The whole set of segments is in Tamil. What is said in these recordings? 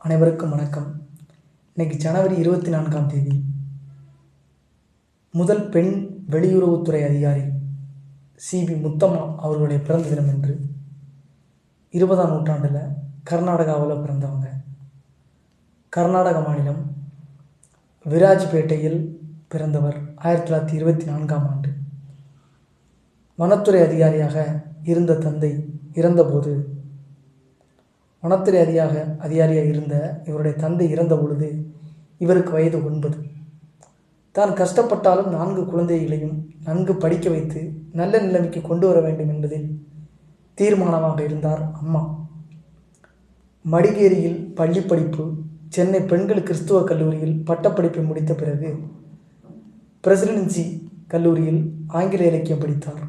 அனைவருக்கும் வணக்கம். இன்னைக்கு ஜனவரி 24ஆம் தேதி முதல் பெண் வெளியுறவுத்துறை அதிகாரி சிபி முத்தம்மா அவர்களுடைய பிறந்த தினம் என்று 20ஆம் நூற்றாண்டில் கர்நாடகாவில் பிறந்தவங்க. கர்நாடக மாநிலம் விராஜ்பேட்டையில் பிறந்தவர். 1924ஆம் ஆண்டு வனத்துறை அதிகாரியாக இருந்த தந்தை இறந்தபோது வனத்துறை அதிகாரியாக இருந்த இவருடைய தந்தை இறந்த பொழுது இவருக்கு வயது 9. தான் கஷ்டப்பட்டாலும் 4 குழந்தைகளையும் நன்கு படிக்க வைத்து நல்ல நிலைமைக்கு கொண்டு வர வேண்டும் என்பதில் தீர்மானமாக இருந்தார் அம்மா. மடிகேரியில் பள்ளி படிப்பு, சென்னை பெண்கள் கிறிஸ்துவ கல்லூரியில் பட்டப்படிப்பை முடித்த பிறகு பிரசிடென்சி கல்லூரியில் ஆங்கில இலக்கியம் படித்தார்.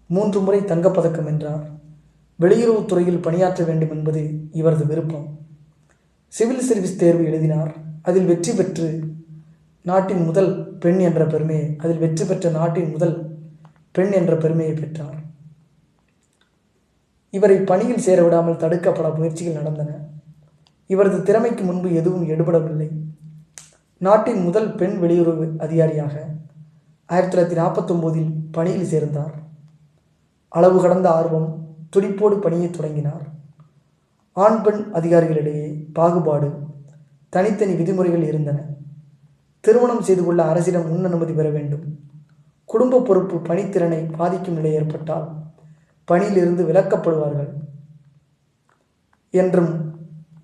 3 முறை தங்கப்பதக்கம் வென்றார். வெளியுறவுத்துறையில் பணியாற்ற வேண்டும் என்பது இவரது விருப்பம். சிவில் சர்வீஸ் தேர்வு எழுதினார். அதில் வெற்றி பெற்று நாட்டின் முதல் பெண் என்ற பெருமையை பெற்றார். இவரை பணியில் சேர விடாமல் தடுக்க பல முயற்சிகள் நடந்தன. இவரது திறமைக்கு முன்பு எதுவும் எடுபடவில்லை. நாட்டின் முதல் பெண் வெளியுறவு அதிகாரியாக 1949இல் பணியில் சேர்ந்தார். அளவு கடந்த ஆர்வம், துடிப்போடு பணியை தொடங்கினார். ஆண் பெண் அதிகாரிகளிடையே பாகுபாடு, தனித்தனி விதிமுறைகள் இருந்தன. திருமணம் செய்து கொள்ள அரசிடம் முன் அனுமதி பெற வேண்டும். குடும்ப பொறுப்பு பணித்திறனை பாதிக்கும் நிலை ஏற்பட்டால் பணியிலிருந்து விலக்கப்படுவார்கள் என்றும்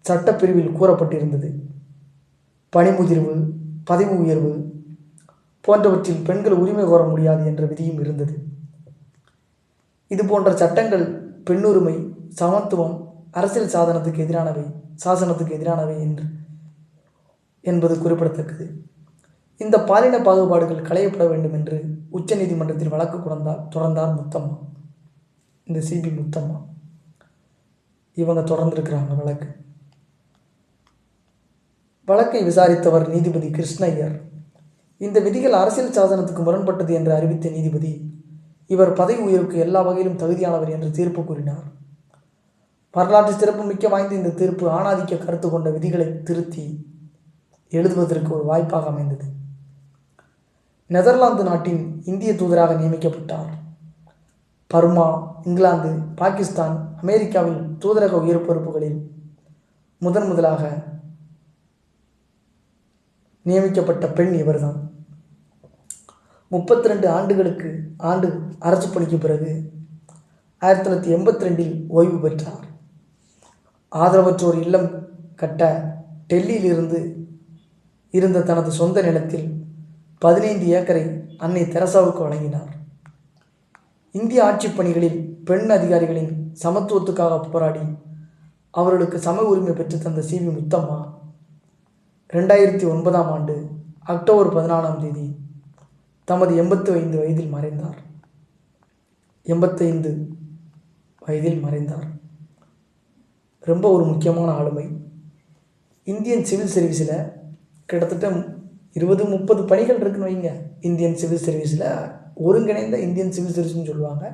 சட்டப்பிரிவில் கூறப்பட்டிருந்தது. பணிமுதிர்வு, பதவி உயர்வு போன்றவற்றில் பெண்கள் உரிமை கோர முடியாது என்ற விதியும் இருந்தது. இது போன்ற சட்டங்கள் பெண்ணுரிமை, சமத்துவம், அரசியல் சாசனத்துக்கு எதிரானவை என்பது குறிப்பிடத்தக்கது. இந்த பாலின பாகுபாடுகள் களையப்பட வேண்டும் என்று உச்ச நீதிமன்றத்தில் வழக்கு தொடர்ந்தார் முத்தம்மா. இந்த சிபி முத்தம்மா இவங்க தொடர்ந்திருக்கிறாங்க வழக்கை விசாரித்தவர் நீதிபதி கிருஷ்ணய்யர். இந்த விதிகள் அரசியல் சாசனத்துக்கு முரண்பட்டது என்று அறிவித்த நீதிபதி இவர் பதவி உயர்வுக்கு எல்லா வகையிலும் தகுதியானவர் என்று தீர்ப்பு கூறினார். வரலாற்று சிறப்பு மிக்க வாய்ந்த இந்த தீர்ப்பு ஆணாதிக்க கருத்து கொண்ட விதிகளை திருத்தி எழுதுவதற்கு ஒரு வாய்ப்பாக அமைந்தது. நெதர்லாந்து நாட்டின் இந்திய தூதராக நியமிக்கப்பட்டார். பர்மா, இங்கிலாந்து, பாகிஸ்தான், அமெரிக்காவில் தூதரக உயர் பொறுப்புகளில் முதலாக நியமிக்கப்பட்ட பெண் இவர்தான். 32 ஆண்டு அரசு பணிக்கு பிறகு 1982இல் ஓய்வு பெற்றார். ஆதரவற்றோர் இல்லம் கட்ட டெல்லியில் இருந்த தனது சொந்த நிலத்தில் 15 ஏக்கரை அன்னை தெரசாவுக்கு வழங்கினார். இந்திய ஆட்சிப் பணிகளில் பெண் அதிகாரிகளின் சமத்துவத்துக்காக போராடி அவர்களுக்கு சம உரிமை பெற்று தந்த சிபி முத்தம்மா 2009ஆம் ஆண்டு அக்டோபர் 14ஆம் தேதி தமது 85 வயதில் மறைந்தார். ரொம்ப ஒரு முக்கியமான ஆளுமை. இந்தியன் சிவில் சர்வீஸில் கிட்டத்தட்ட 20-30 பணிகள் இருக்குன்னு வைங்க. இந்தியன் சிவில் சர்வீஸில் ஒருங்கிணைந்த இந்தியன் சிவில் சர்வீஸ்னு சொல்லுவாங்க.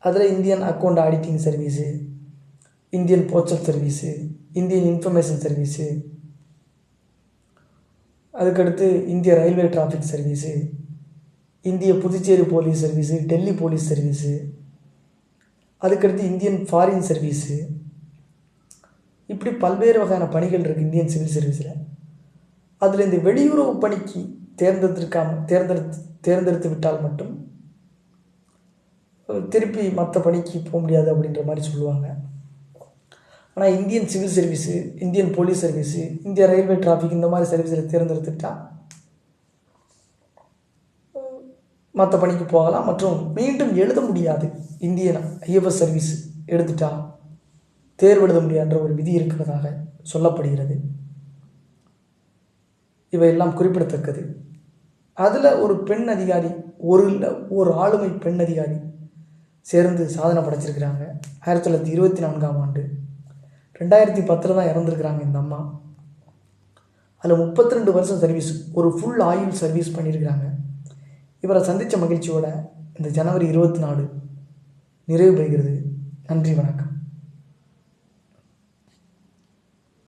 அதில் Indian account auditing service, Indian postal service, Indian information service, அதுக்கடுத்து இந்திய ரயில்வே டிராஃபிக் சர்வீஸு, இந்திய Puducherry police service, Delhi police service, அதுக்கடுத்து இந்தியன் ஃபாரின் சர்வீஸு, இப்படி பல்வேறு வகையான பணிகள் இருக்குது இந்தியன் சிவில் சர்வீஸில். அதில் இந்த வெளியுறவு பணிக்கு தேர்ந்தெடுத்து விட்டால் மட்டும் திருப்பி மற்ற பணிக்கு போக முடியாது அப்படின்ற மாதிரி சொல்லுவாங்க. ஆனால் Indian civil service, Indian police service, இந்திய ரயில்வே டிராஃபிக் இந்த மாதிரி சர்வீஸில் தேர்ந்தெடுத்துட்டால் மற்ற பணிக்கு போகலாம். மற்றும் மீண்டும் எழுத முடியாது. இந்தியன் ஐஎஃப்எஸ் சர்வீஸ் எடுத்துட்டா தேர்வு எழுத முடியாதுன்ற ஒரு விதி இருக்கிறதாக சொல்லப்படுகிறது. இவையெல்லாம் குறிப்பிடத்தக்கது. அதில் ஒரு பெண் அதிகாரி, ஒரு ஆளுமை பெண் அதிகாரி சேர்ந்து சாதனை படைச்சிருக்கிறாங்க. 1924ஆம் ஆண்டு 2010 தான் இறந்துருக்கிறாங்க இந்த அம்மா. அதில் 32 வருஷம் சர்வீஸ், ஒரு ஃபுல் ஆயுள் சர்வீஸ் பண்ணியிருக்கிறாங்க. இவரை சந்தித்த மகிழ்ச்சியோட இந்த ஜனவரி 24 நிறைவு பெறுகிறது. நன்றி, வணக்கம்.